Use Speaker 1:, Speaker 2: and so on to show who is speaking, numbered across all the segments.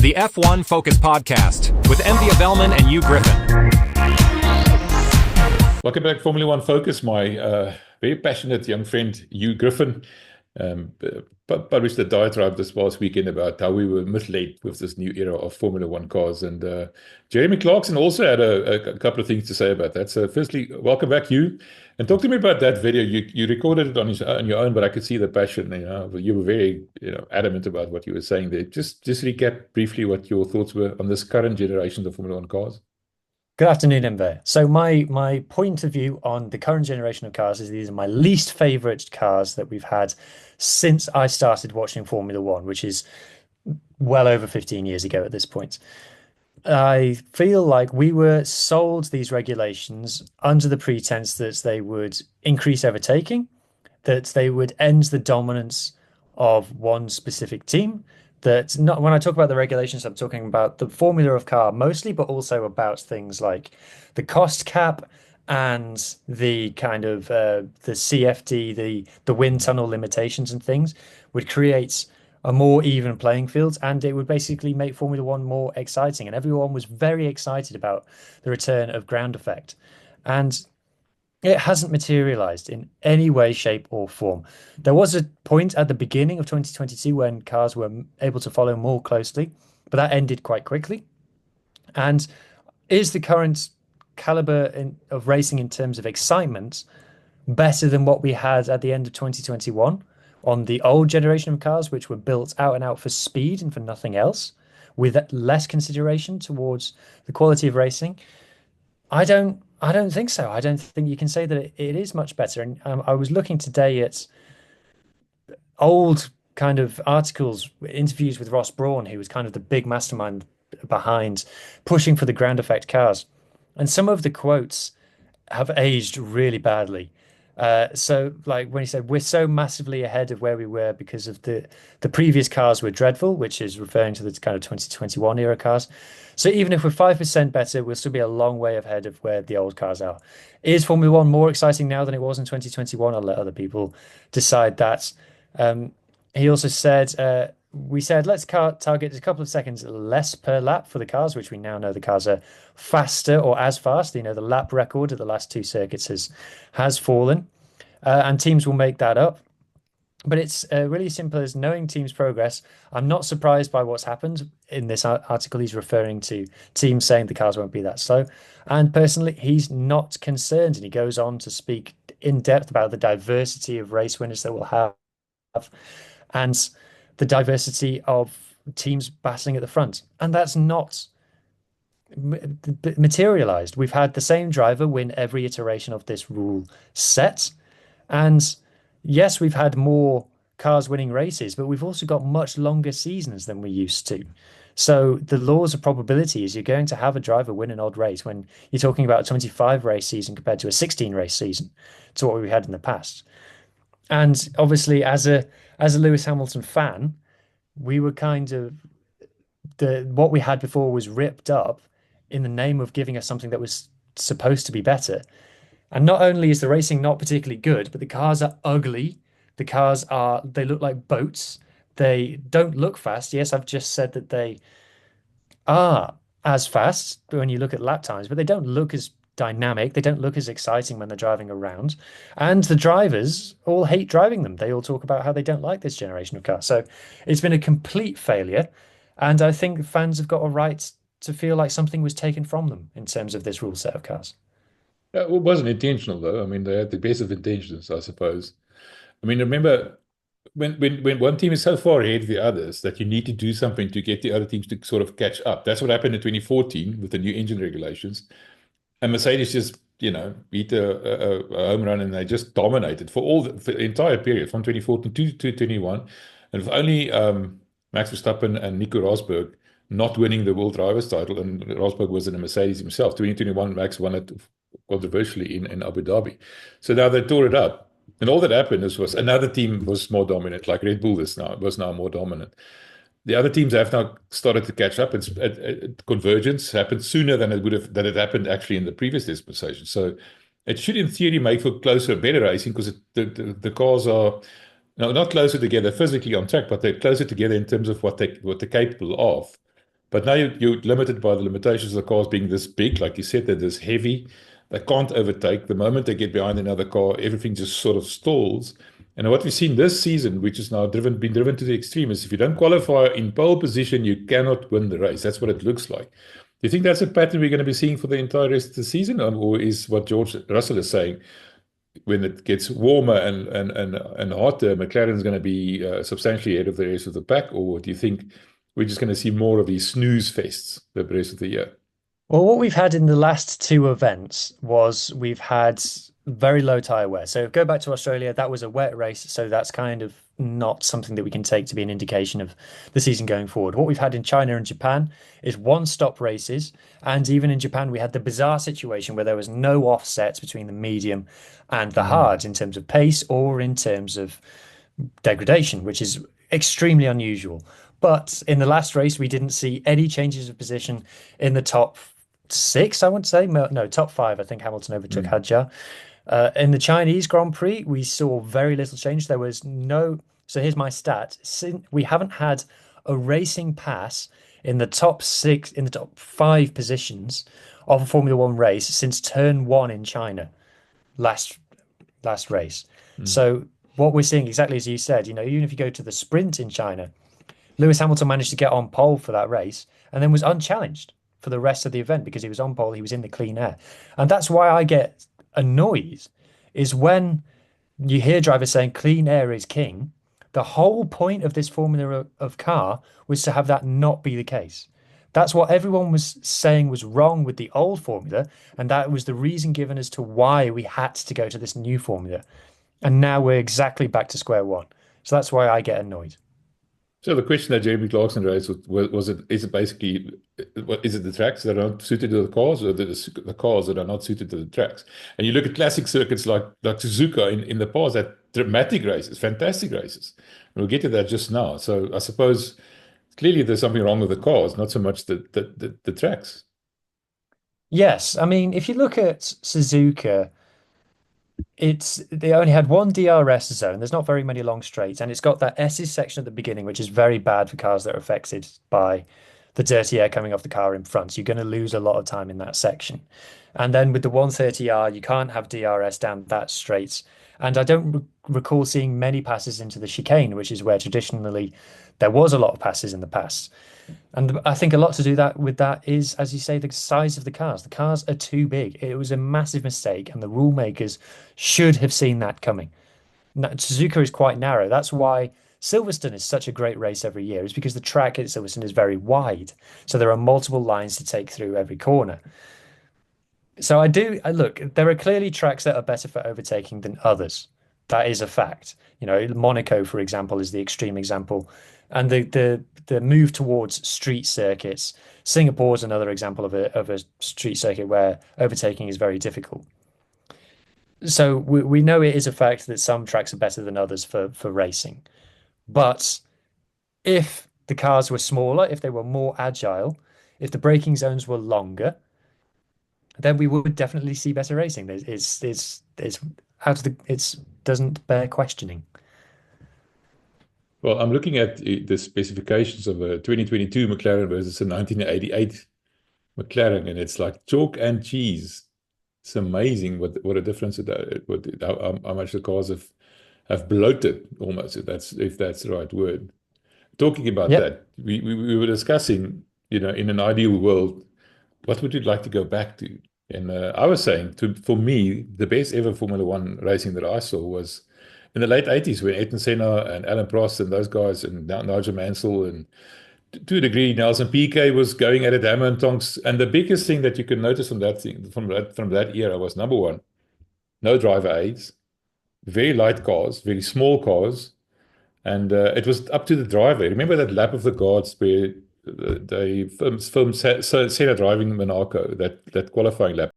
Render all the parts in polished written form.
Speaker 1: the F1 Focus Podcast with Welman and Huw Griffin.
Speaker 2: Welcome back, Formula One Focus. My very passionate young friend, Huw Griffin, published a diatribe this past weekend about how we were misled with this new era of Formula One cars. And Jeremy Clarkson also had a couple of things to say about that. So firstly, welcome back, Huw. And talk to me about that video. You recorded it on your own, but I could see the passion. You were very adamant about what you were saying there. Just recap briefly what your thoughts were on this current generation of Formula One cars.
Speaker 3: Good afternoon, Ember. So my point of view on the current generation of cars is these are my least favorite cars that we've had since I started watching Formula One, which is well over 15 years ago at this point. I feel like we were sold these regulations under the pretense that they would increase overtaking, that they would end the dominance of one specific team. That not when I talk about the regulations, I'm talking about the formula of car mostly, but also about things like the cost cap and the kind of the CFD, the wind tunnel limitations and things would create a more even playing field, and it would basically make Formula One more exciting. And everyone was very excited about the return of ground effect, and it hasn't materialized in any way, shape, or form. There was a point at the beginning of 2022 when cars were able to follow more closely, but that ended quite quickly. And is the current caliber of racing in terms of excitement better than what we had at the end of 2021 on the old generation of cars, which were built out and out for speed and for nothing else, with less consideration towards the quality of racing? I don't think so. I don't think you can say that it is much better. And I was looking today at old kind of articles, interviews with Ross Brawn, who was kind of the big mastermind behind pushing for the ground effect cars. And some of the quotes have aged really badly. So like when he said, we're so massively ahead of where we were because of the previous cars were dreadful, which is referring to the kind of 2021 era cars. So even if we're 5% better, we'll still be a long way ahead of where the old cars are. Is Formula One more exciting now than it was in 2021? I'll let other people decide that. He also said, we said, let's target a couple of seconds less per lap for the cars, which we now know the cars are faster or as fast. The lap record at the last two circuits has fallen, and teams will make that up. But it's really simple as knowing teams' progress. I'm not surprised by what's happened in this article. He's referring to teams saying the cars won't be that slow. And personally, he's not concerned. And he goes on to speak in depth about the diversity of race winners that we'll have and the diversity of teams battling at the front. And that's not materialized. We've had the same driver win every iteration of this rule set. And yes, we've had more cars winning races, but we've also got much longer seasons than we used to. So the laws of probability is you're going to have a driver win an odd race when you're talking about a 25 race season compared to a 16 race season to what we had in the past. And obviously, as a Lewis Hamilton fan, we were kind of what we had before was ripped up in the name of giving us something that was supposed to be better. And not only is the racing not particularly good, but the cars are ugly. They look like boats. They don't look fast. Yes, I've just said that they are as fast when you look at lap times, but they don't look as dynamic. They don't look as exciting when they're driving around. And the drivers all hate driving them. They all talk about how they don't like this generation of cars. So it's been a complete failure. And I think fans have got a right to feel like something was taken from them in terms of this rule set of cars.
Speaker 2: It wasn't intentional, though. I mean, they had the best of intentions, I suppose. I mean, remember, when one team is so far ahead of the others that you need to do something to get the other teams to sort of catch up. That's what happened in 2014 with the new engine regulations. And Mercedes just, beat a home run, and they just dominated for the entire period from 2014 to 2021. And with only Max Verstappen and Nico Rosberg not winning the World Drivers' title, and Rosberg was in a Mercedes himself. 2021, Max won it controversially in Abu Dhabi. So now they tore it up. And all that happened was another team was more dominant, like Red Bull was now more dominant. The other teams have now started to catch up. Convergence happened sooner than it happened actually in the previous dispensation. So it should, in theory, make for closer, better racing because the cars are not closer together physically on track, but they're closer together in terms of what they're capable of. But now you're limited by the limitations of the cars being this big, like you said, they're this heavy. They can't overtake. The moment they get behind another car, everything just sort of stalls. And what we've seen this season, which is now been driven to the extreme, is if you don't qualify in pole position, you cannot win the race. That's what it looks like. Do you think that's a pattern we're going to be seeing for the entire rest of the season, or is what George Russell is saying, when it gets warmer and hotter, McLaren's going to be substantially ahead of the rest of the pack, or do you think we're just going to see more of these snooze fests the rest of the year?
Speaker 3: Well, what we've had in the last two events was we've had very low tire wear. So go back to Australia, that was a wet race, so that's kind of not something that we can take to be an indication of the season going forward. What we've had in China and Japan is one-stop races, and even in Japan we had the bizarre situation where there was no offsets between the medium and the hard in terms of pace or in terms of degradation, which is extremely unusual. But in the last race, we didn't see any changes of position in the top six, I would say. No, top five. I think Hamilton overtook Hadjar. In the Chinese Grand Prix, we saw very little change. There was no. So here's my stat. We haven't had a racing pass in the top six, in the top five positions of a Formula One race since turn one in China last race. So what we're seeing, exactly as you said, even if you go to the sprint in China, Lewis Hamilton managed to get on pole for that race and then was unchallenged for the rest of the event because he was on pole, he was in the clean air. And that's why I get annoyed is when you hear drivers saying clean air is king. The whole point of this formula of car was to have that not be the case. That's what everyone was saying was wrong with the old formula, and that was the reason given as to why we had to go to this new formula. And now we're exactly back to square one. So that's why I get annoyed.
Speaker 2: So the question that Jeremy Clarkson raised was it, is it basically, is it the tracks that are not suited to the cars, or the cars that are not suited to the tracks? And you look at classic circuits like Suzuka in the past, that dramatic races, fantastic races. And we'll get to that just now. So I suppose clearly there's something wrong with the cars, not so much the tracks.
Speaker 3: Yes, I mean, if you look at Suzuka, they only had one DRS zone. There's not very many long straights, and it's got that S's section at the beginning, which is very bad for cars that are affected by the dirty air coming off the car in front. You're going to lose a lot of time in that section. And then with the 130R, you can't have DRS down that straight. And I don't recall seeing many passes into the chicane, which is where traditionally there was a lot of passes in the past. And I think a lot to do with that is, as you say, the size of the cars. The cars are too big. It was a massive mistake, and the rule makers should have seen that coming. Now, Suzuka is quite narrow. That's why Silverstone is such a great race every year, is because the track at Silverstone is very wide. So there are multiple lines to take through every corner. So I look, there are clearly tracks that are better for overtaking than others. That is a fact. Monaco, for example, is the extreme example. And the move towards street circuits. Singapore is another example of a street circuit where overtaking is very difficult. So we know it is a fact that some tracks are better than others for racing. But if the cars were smaller, if they were more agile, if the braking zones were longer, then we would definitely see better racing. It's doesn't bear questioning.
Speaker 2: Well, I'm looking at the specifications of a 2022 McLaren versus a 1988 McLaren, and it's like chalk and cheese. It's amazing what a difference how much the cars have bloated almost, if that's the right word. Talking about
Speaker 3: Yep.
Speaker 2: that, we were discussing, in an ideal world, what would you like to go back to? And I was saying, for me, the best ever Formula One racing that I saw was in the late 80s when Ayrton Senna and Alan Prost and those guys and Nigel Mansell and to a degree Nelson Piquet was going at it, hammer and tongs. And the biggest thing that you can notice from that era was, number one, no driver aids, very light cars, very small cars, and it was up to the driver. Remember that lap of the gods where they filmed Senna driving Monaco, that qualifying lap.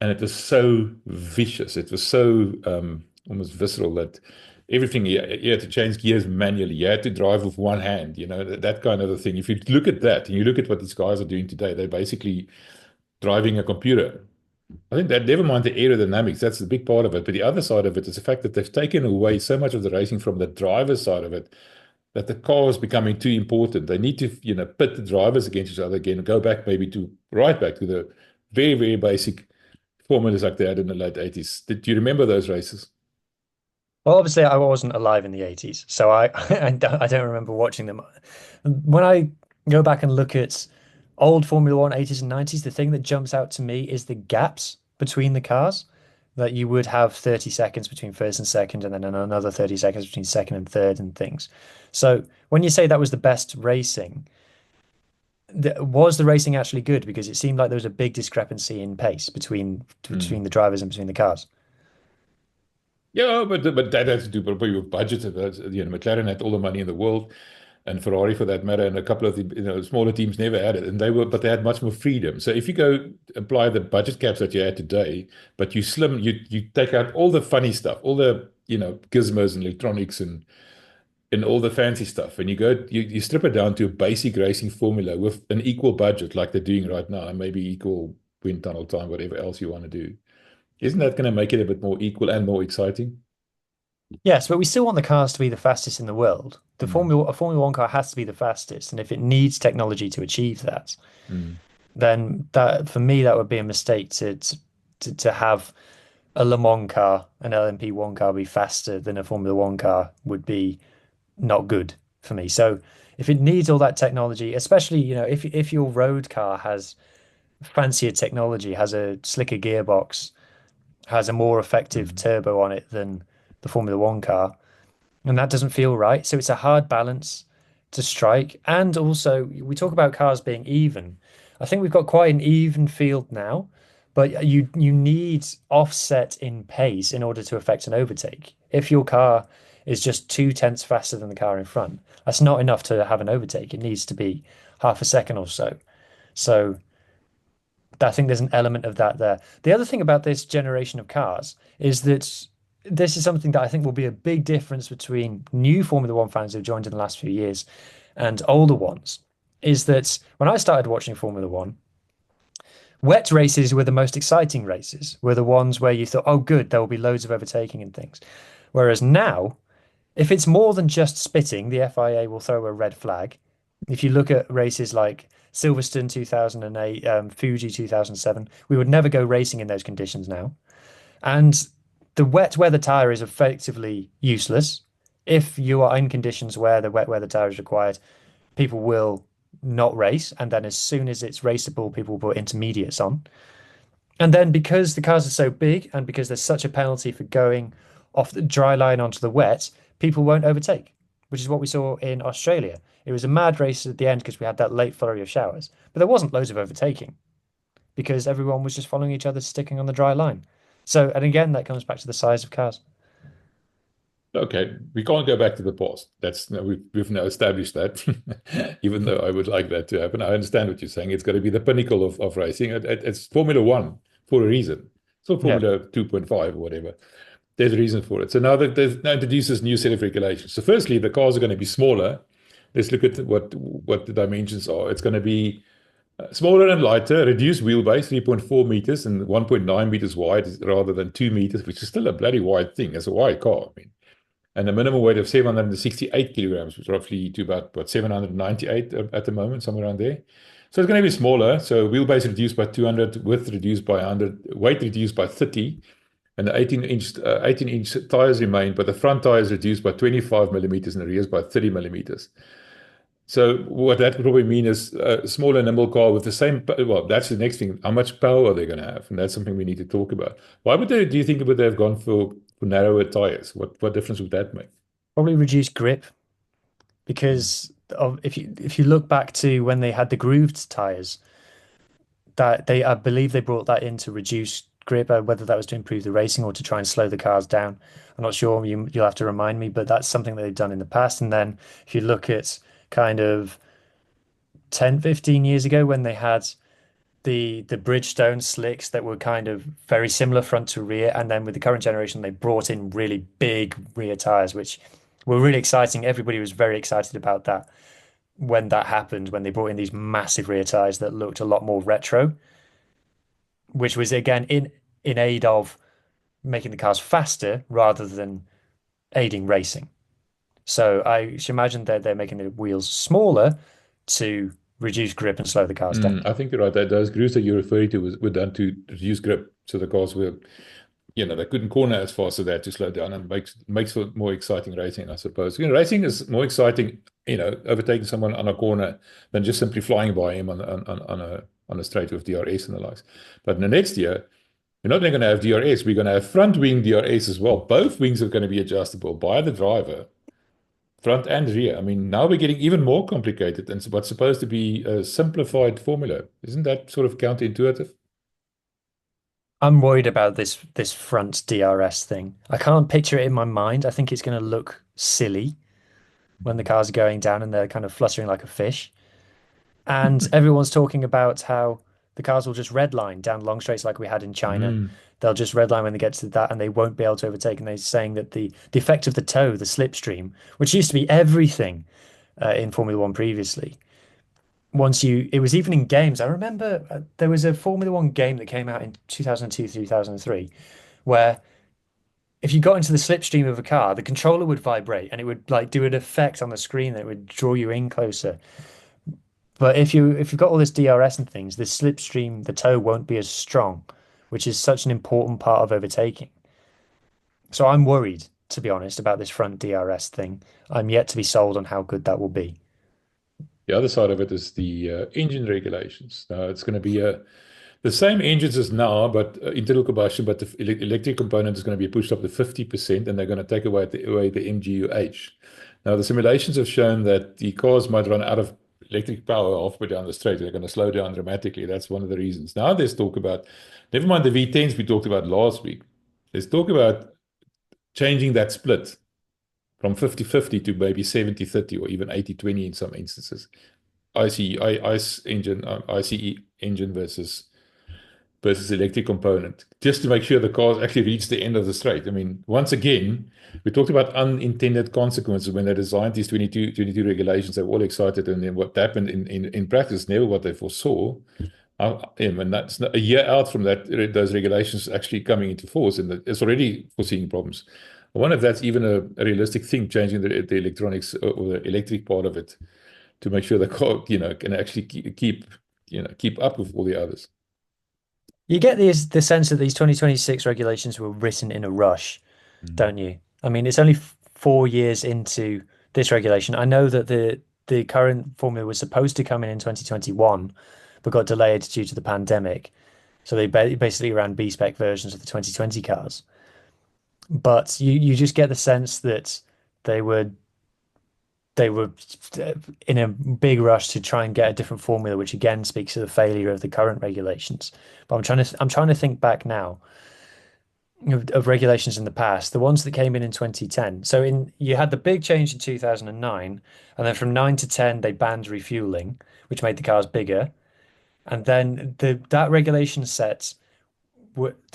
Speaker 2: And it was so vicious. It was so almost visceral that everything. You had to change gears manually. You had to drive with one hand, that kind of a thing. If you look at that and you look at what these guys are doing today, they're basically driving a computer. I think that never mind the aerodynamics, that's the big part of it. But the other side of it is the fact that they've taken away so much of the racing from the driver's side of it that the car is becoming too important. They need to, pit the drivers against each other again, go back maybe to right back to the very, very basic formulas like they had in the late 80s. Do you remember those races?
Speaker 3: Well, obviously, I wasn't alive in the 80s, so I don't remember watching them. When I go back and look at old Formula One 80s and 90s, the thing that jumps out to me is the gaps between the cars. That you would have 30 seconds between first and second, and then another 30 seconds between second and third, and things. So when you say that was the best racing, was the racing actually good? Because it seemed like there was a big discrepancy in pace between the drivers and between the cars.
Speaker 2: Yeah, but that has to do probably with budget. McLaren had all the money in the world, and Ferrari for that matter, and a couple of the smaller teams never had it, and but they had much more freedom. So if you go apply the budget caps that you had today, but you take out all the funny stuff, all the gizmos and electronics and all the fancy stuff, and you strip it down to a basic racing formula with an equal budget like they're doing right now, and maybe equal wind tunnel time, whatever else you want to do. Isn't that going to make it a bit more equal and more exciting?
Speaker 3: Yes, but we still want the cars to be the fastest in the world.
Speaker 2: Mm,
Speaker 3: A Formula One car has to be the fastest, and if it needs technology to achieve that,
Speaker 2: mm,
Speaker 3: then that for me that would be a mistake to have a Le Mans car, an LMP1 car be faster than a Formula One car would be not good for me. So if it needs all that technology, especially, if your road car has fancier technology, has a slicker gearbox, has a more effective
Speaker 2: mm.
Speaker 3: turbo on it than the Formula One car, and that doesn't feel right. So it's a hard balance to strike. And also, we talk about cars being even. I think we've got quite an even field now, but you need offset in pace in order to affect an overtake. If your car is just 2/10 faster than the car in front, that's not enough to have an overtake. It needs to be half a second or so. So I think there's an element of that there. The other thing about this generation of cars is that this is something that I think will be a big difference between new Formula One fans who've joined in the last few years and older ones. Is that when I started watching Formula One, wet races were the most exciting races, were the ones where you thought, oh, good, there will be loads of overtaking and things. Whereas now, if it's more than just spitting, the FIA will throw a red flag. If you look at races like Silverstone 2008, Fuji 2007, we would never go racing in those conditions now. And the wet weather tire is effectively useless. If you are in conditions where the wet weather tire is required, people will not race. And then as soon as it's raceable, people will put intermediates on. And then because the cars are so big and because there's such a penalty for going off the dry line onto the wet, people won't overtake, which is what we saw in Australia. It was a mad race at the end because we had that late flurry of showers, but there wasn't loads of overtaking because everyone was just following each other, sticking on the dry line. So, and again, that comes back to the size of cars.
Speaker 2: Okay, we can't go back to the past. That's no, we've now established that. Even though I would like that to happen, I understand what you're saying. It's got to be the pinnacle of racing. It's Formula One for a reason. It's not
Speaker 3: Yeah.
Speaker 2: Formula 2.5 or whatever. There's a reason for it. So now that they've now introduced this new set of regulations. So firstly, the cars are going to be smaller. Let's look at what the dimensions are. It's going to be smaller and lighter, reduced wheelbase, 3.4 meters and 1.9 meters wide rather than 2 meters, which is still a bloody wide thing. It's a wide car. I mean, and a minimum weight of 768 kilograms, which is roughly to about, 798 at the moment, somewhere around there. So it's going to be smaller. So wheelbase reduced by 200, width reduced by 100, weight reduced by 30, and the 18-inch tires remain, but the front tire is reduced by 25 millimeters and the rears by 30 millimeters. So what that would probably mean is a smaller, nimble car with the same. Well, that's the next thing. How much power are they going to have? And that's something we need to talk about. Why would they? Do you think would they have gone for narrower tires? What difference would that make?
Speaker 3: Probably reduce grip
Speaker 2: Mm.
Speaker 3: because if you look back to when they had the grooved tires, that I believe they brought that in to reduce grip, whether that was to improve the racing or to try and slow the cars down. I'm not sure. You'll have to remind me, but that's something that they've done in the past. And then if you look at kind of 10, 15 years ago when they had the Bridgestone slicks that were kind of very similar front to rear, and then with the current generation, they brought in really big rear tires, which were really exciting. Everybody was very excited about that when that happened, when they brought in these massive rear tires that looked a lot more retro, which was again in aid of making the cars faster rather than aiding racing. So I should imagine that they're making the wheels smaller to reduce grip and slow the cars down.
Speaker 2: I think you're right. That those grooves that you're referring to were done to reduce grip, so the cars were, they couldn't corner as fast as they had to slow down, and makes for more exciting racing, I suppose. Racing is more exciting, overtaking someone on a corner than just simply flying by him on a straight with DRS and the likes. But in the next year, we're not only going to have DRS, we're going to have front wing DRS as well. Both wings are going to be adjustable by the driver, front and rear. I mean, now we're getting even more complicated than what's supposed to be a simplified formula. Isn't that sort of counterintuitive?
Speaker 3: I'm worried about this front DRS thing. I can't picture it in my mind. I think it's going to look silly when the cars are going down and they're kind of fluttering like a fish. And everyone's talking about how the cars will just redline down long straights like we had in China. They'll just redline when they get to that and they won't be able to overtake. And they're saying that the effect of the toe, the slipstream, which used to be everything in Formula One previously, it was even in games. I remember there was a Formula One game that came out in 2002, 2003, where if you got into the slipstream of a car, the controller would vibrate and it would like do an effect on the screen that would draw you in closer. But if you've got all this DRS and things, the slipstream, the toe won't be as strong, which is such an important part of overtaking. So I'm worried, to be honest, about this front DRS thing. I'm yet to be sold on how good that will be.
Speaker 2: The other side of it is the engine regulations. It's going to be the same engines as now, but internal combustion, but the electric component is going to be pushed up to 50%, and they're going to take away the MGUH. Now, the simulations have shown that the cars might run out of electric power halfway down the straight. They're going to slow down dramatically. That's one of the reasons. Now there's talk about, never mind the V10s we talked about last week, there's talk about changing that split from 50-50 to maybe 70-30 or even 80-20 in some instances. ICE engine versus electric component, just to make sure the cars actually reach the end of the straight. I mean, once again, we talked about unintended consequences when they designed these 22 regulations. They were all excited, and then what happened in practice, never what they foresaw. And that's a year out from that, those regulations actually coming into force, and it's already foreseeing problems. I wonder if that's even a realistic thing, changing the electronics or the electric part of it to make sure the car, can actually keep up with all the others.
Speaker 3: You get the sense that these 2026 regulations were written in a rush, don't you? I mean, it's only 4 years into this regulation. I know that the current formula was supposed to come in 2021, but got delayed due to the pandemic. So they basically ran B-spec versions of the 2020 cars. But you just get the sense that they were in a big rush to try and get a different formula, which again speaks to the failure of the current regulations. But I'm trying to think back now of regulations in the past, the ones that came in 2010. So you had the big change in 2009, and then from 9 to 10 they banned refueling, which made the cars bigger, and then that regulation set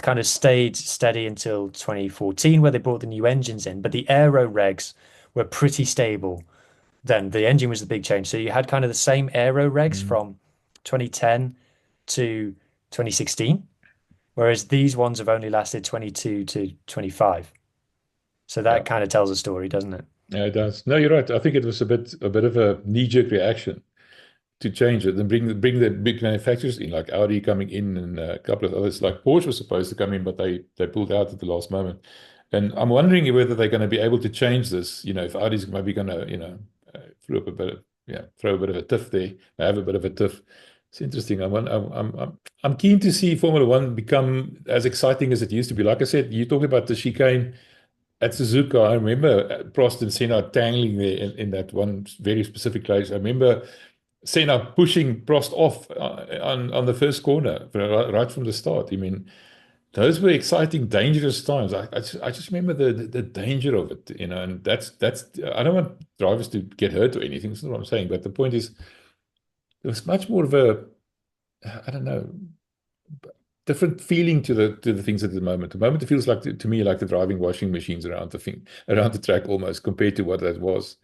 Speaker 3: kind of stayed steady until 2014, where they brought the new engines in, but the aero regs were pretty stable. Then the engine was the big change. So you had kind of the same aero regs from 2010 to 2016, whereas these ones have only lasted 22 to 25. So that kind of tells a story, doesn't it?
Speaker 2: Yeah, it does. No, you're right. I think it was a bit of a knee-jerk reaction to change it and bring the big manufacturers in, like Audi coming in and a couple of others. Like Porsche was supposed to come in, but they pulled out at the last moment. And I'm wondering whether they're going to be able to change this. If Audi's maybe going to, throw a bit of a tiff there, have a bit of a tiff. It's interesting. I'm keen to see Formula One become as exciting as it used to be. Like I said, you talk about the chicane at Suzuka. I remember Prost and Senna tangling there in that one very specific place. I remember Senna pushing Prost off on the first corner right from the start. I mean, those were exciting, dangerous times. I just remember the danger of it, and that's I don't want drivers to get hurt or anything. That's not what I'm saying. But the point is, there was much more of a I don't know, different feeling to the things at the moment. The moment it feels like to me like the driving washing machines around the thing around the track almost compared to what that was.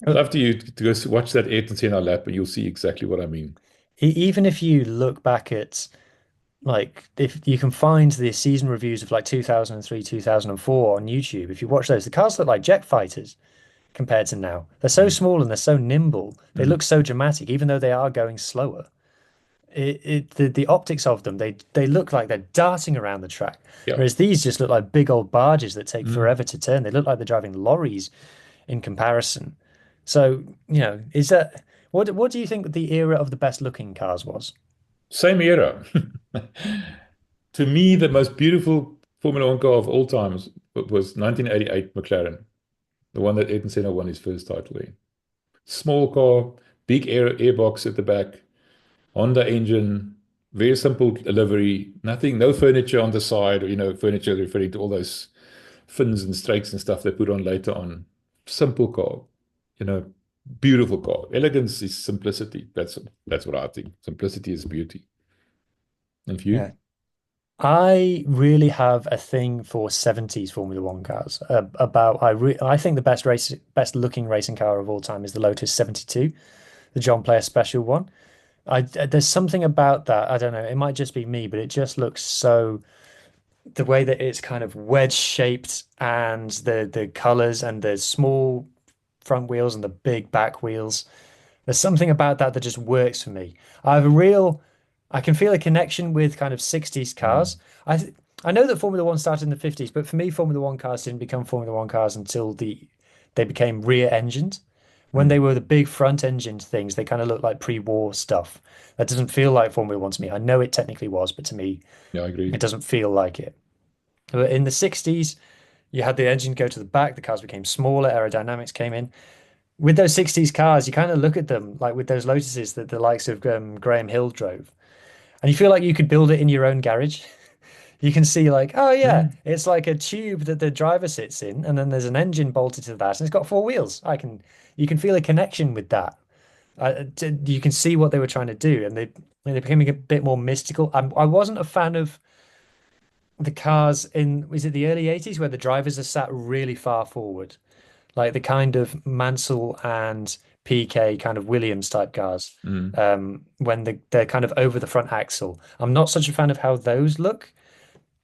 Speaker 2: I'd
Speaker 3: Uh,
Speaker 2: love to you to go watch that Ayrton Senna lap and you'll see exactly what I mean.
Speaker 3: Even if you look back at like if you can find the season reviews of like 2003, 2004 on YouTube, if you watch those, the cars look like jet fighters compared to now. They're so
Speaker 2: Mm,
Speaker 3: small and they're so nimble. They
Speaker 2: mm,
Speaker 3: look so dramatic, even though they are going slower. The optics of them, they look like they're darting around the track,
Speaker 2: yeah.
Speaker 3: whereas these just look like big old barges that take
Speaker 2: Mm.
Speaker 3: forever to turn. They look like they're driving lorries in comparison. So, is that what do you think the era of the best looking cars was?
Speaker 2: Same era. To me, the most beautiful Formula One car of all times was 1988 McLaren, the one that Ayrton Senna won his first title in. Small car, big airbox at the back, Honda engine, very simple delivery, nothing, no furniture on the side, or, furniture referring to all those fins and strakes and stuff they put on later on. Simple car, you know, beautiful car. Elegance is simplicity. That's what I think. Simplicity is beauty. And for you?
Speaker 3: Yeah. I really have a thing for 70s Formula One cars. I think the best looking racing car of all time is the Lotus 72, the John Player Special one. There's something about that. I don't know. It might just be me, but it just looks so the way that it's kind of wedge shaped and the colors and the small front wheels and the big back wheels. There's something about that that just works for me. I can feel a connection with kind of 60s cars.
Speaker 2: Mm,
Speaker 3: I know that Formula One started in the 50s, but for me, Formula One cars didn't become Formula One cars until they became rear engined. When they
Speaker 2: mm.
Speaker 3: were the big front engined things, they kind of look like pre-war stuff. That doesn't feel like Formula One to me. I know it technically was, but to me,
Speaker 2: Yeah, I agree.
Speaker 3: it doesn't feel like it. But in the 60s, you had the engine go to the back, the cars became smaller, aerodynamics came in. With those 60s cars, you kind of look at them like with those Lotuses that the likes of Graham Hill drove, and you feel like you could build it in your own garage. You can see like, oh yeah,
Speaker 2: Mm.
Speaker 3: it's like a tube that the driver sits in, and then there's an engine bolted to that, and it's got four wheels. You can feel a connection with that. You can see what they were trying to do, and they became a bit more mystical. I wasn't a fan of the cars in, was it the early 80s where the drivers are sat really far forward, like the kind of Mansell and PK kind of Williams type cars,
Speaker 2: Mm.
Speaker 3: when they're kind of over the front axle. I'm not such a fan of how those look.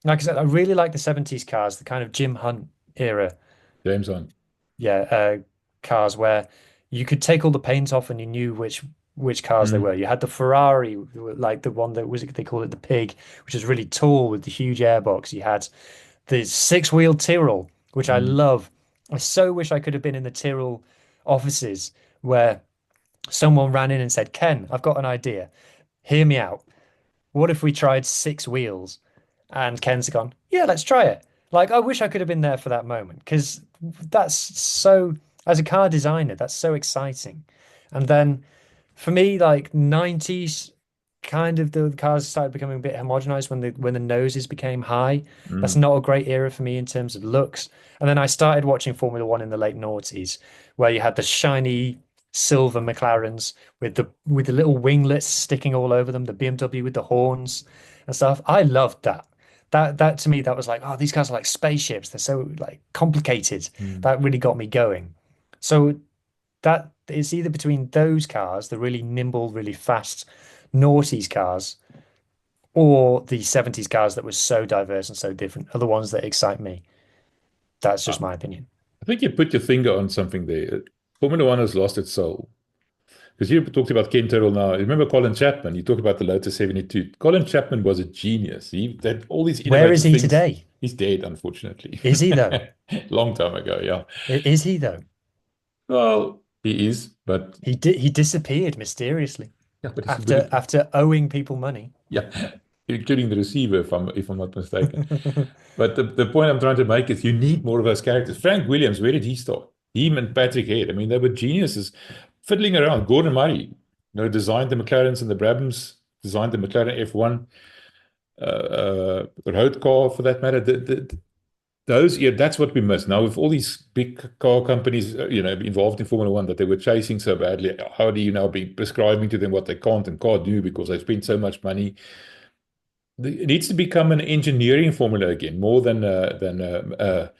Speaker 3: Like I said, I really like the 70s cars, the kind of Jim Hunt era,
Speaker 2: James on.
Speaker 3: yeah, cars where you could take all the paint off and you knew which cars they were.
Speaker 2: Mm.
Speaker 3: You had the Ferrari, like the one that was, they call it the Pig, which is really tall with the huge airbox. You had the six-wheel Tyrrell, which I
Speaker 2: Mm.
Speaker 3: love. I so wish I could have been in the Tyrrell offices where someone ran in and said, Ken, I've got an idea. Hear me out. What if we tried six wheels? And Ken's gone, yeah, let's try it. Like, I wish I could have been there for that moment because that's so, as a car designer, that's so exciting. And then for me, like 90s, kind of the cars started becoming a bit homogenized when the noses became high. That's
Speaker 2: Mm.
Speaker 3: not a great era for me in terms of looks. And then I started watching Formula One in the late noughties, where you had the shiny silver McLarens with the little winglets sticking all over them, the BMW with the horns and stuff. I loved that. That to me, that was like, oh, these cars are like spaceships. They're so like complicated.
Speaker 2: Mm.
Speaker 3: That really got me going. So that it's either between those cars, the really nimble, really fast noughties cars, or the 70s cars that were so diverse and so different are the ones that excite me. That's
Speaker 2: I
Speaker 3: just my opinion.
Speaker 2: I think you put your finger on something there. Formula One has lost its soul. Because you talked about Ken Tyrrell now. Remember Colin Chapman? You talk about the Lotus 72. Colin Chapman was a genius. He did all these
Speaker 3: Where is
Speaker 2: innovative
Speaker 3: he
Speaker 2: things.
Speaker 3: today?
Speaker 2: He's dead, unfortunately.
Speaker 3: Is he though?
Speaker 2: Long time ago, yeah.
Speaker 3: Is he though?
Speaker 2: Well, he is, but
Speaker 3: He disappeared mysteriously
Speaker 2: yeah, but he's a
Speaker 3: after
Speaker 2: good,
Speaker 3: after owing people money.
Speaker 2: yeah, including the receiver, if I'm not mistaken. But the point I'm trying to make is you need more of those characters. Frank Williams, where did he start? Him and Patrick Head. I mean, they were geniuses fiddling around. Gordon Murray, designed the McLarens and the Brabhams, designed the McLaren F1, road car for that matter. that's what we miss now with all these big car companies, involved in Formula One that they were chasing so badly. How do you now be prescribing to them what they can't and can't do because they spent so much money? It needs to become an engineering formula again, more than a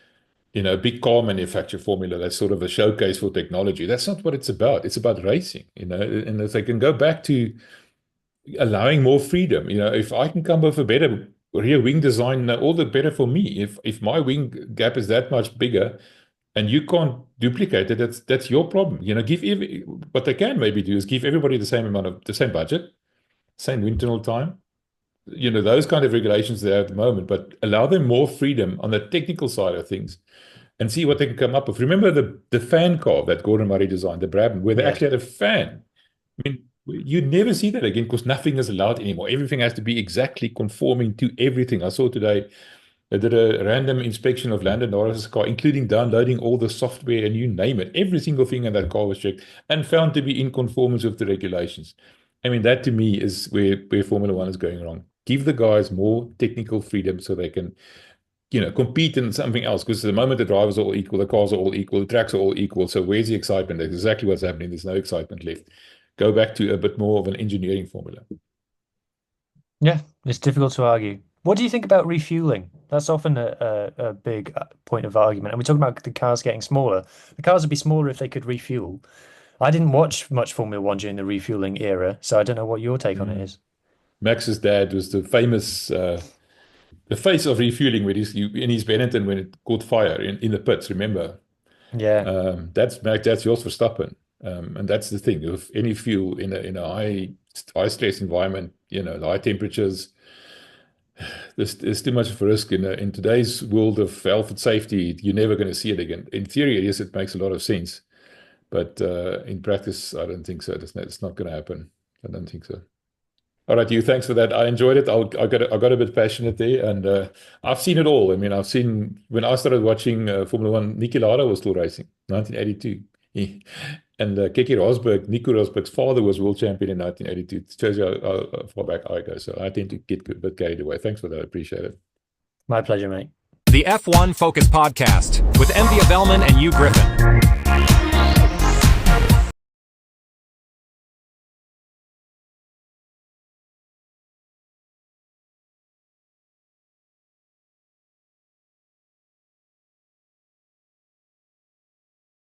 Speaker 2: big car manufacturer formula. That's sort of a showcase for technology. That's not what it's about. It's about racing, and if they can go back to allowing more freedom, if I can come up with a better rear wing design, all the better for me. If my wing gap is that much bigger and you can't duplicate it, that's your problem. What they can maybe do is give everybody the same budget, same wind tunnel time, those kind of regulations there at the moment, but allow them more freedom on the technical side of things and see what they can come up with. Remember the fan car that Gordon Murray designed, the Brabham, where they actually had a fan. I mean, you never see that again because nothing is allowed anymore. Everything has to be exactly conforming to everything. I saw today, I did a random inspection of Landon Norris's car, including downloading all the software and you name it. Every single thing in that car was checked and found to be in conformance with the regulations. I mean, that to me is where Formula One is going wrong. Give the guys more technical freedom so they can, compete in something else. Because at the moment the drivers are all equal, the cars are all equal, the tracks are all equal. So where's the excitement? That's exactly what's happening. There's no excitement left. Go back to a bit more of an engineering formula.
Speaker 3: Yeah, it's difficult to argue. What do you think about refueling? That's often a big point of argument. And we're talking about the cars getting smaller. The cars would be smaller if they could refuel. I didn't watch much Formula One during the refueling era, so I don't know what your take on it is.
Speaker 2: Max's dad was the famous, the face of refueling in his Benetton when it caught fire in the pits, remember?
Speaker 3: Yeah.
Speaker 2: That's Max, that's Jos Verstappen. And that's the thing, if any fuel in a high stress environment, high temperatures, there's too much of a risk in today's world of health and safety. You're never going to see it again. In theory, yes, it makes a lot of sense, but in practice, I don't think so. It's not going to happen. I don't think so. All right, Huw, thanks for that. I enjoyed it. I got a bit passionate there, and I've seen it all. I mean, I've seen when I started watching Formula One, Niki Lauda was still racing, 1982. And Nico Rosberg's father was world champion in 1982. It shows you how far back I go. So I tend to get a bit carried away. Thanks for that. I appreciate it.
Speaker 3: My pleasure, mate.
Speaker 1: The F1 Focus Podcast with Envia Velman and Huw Griffin.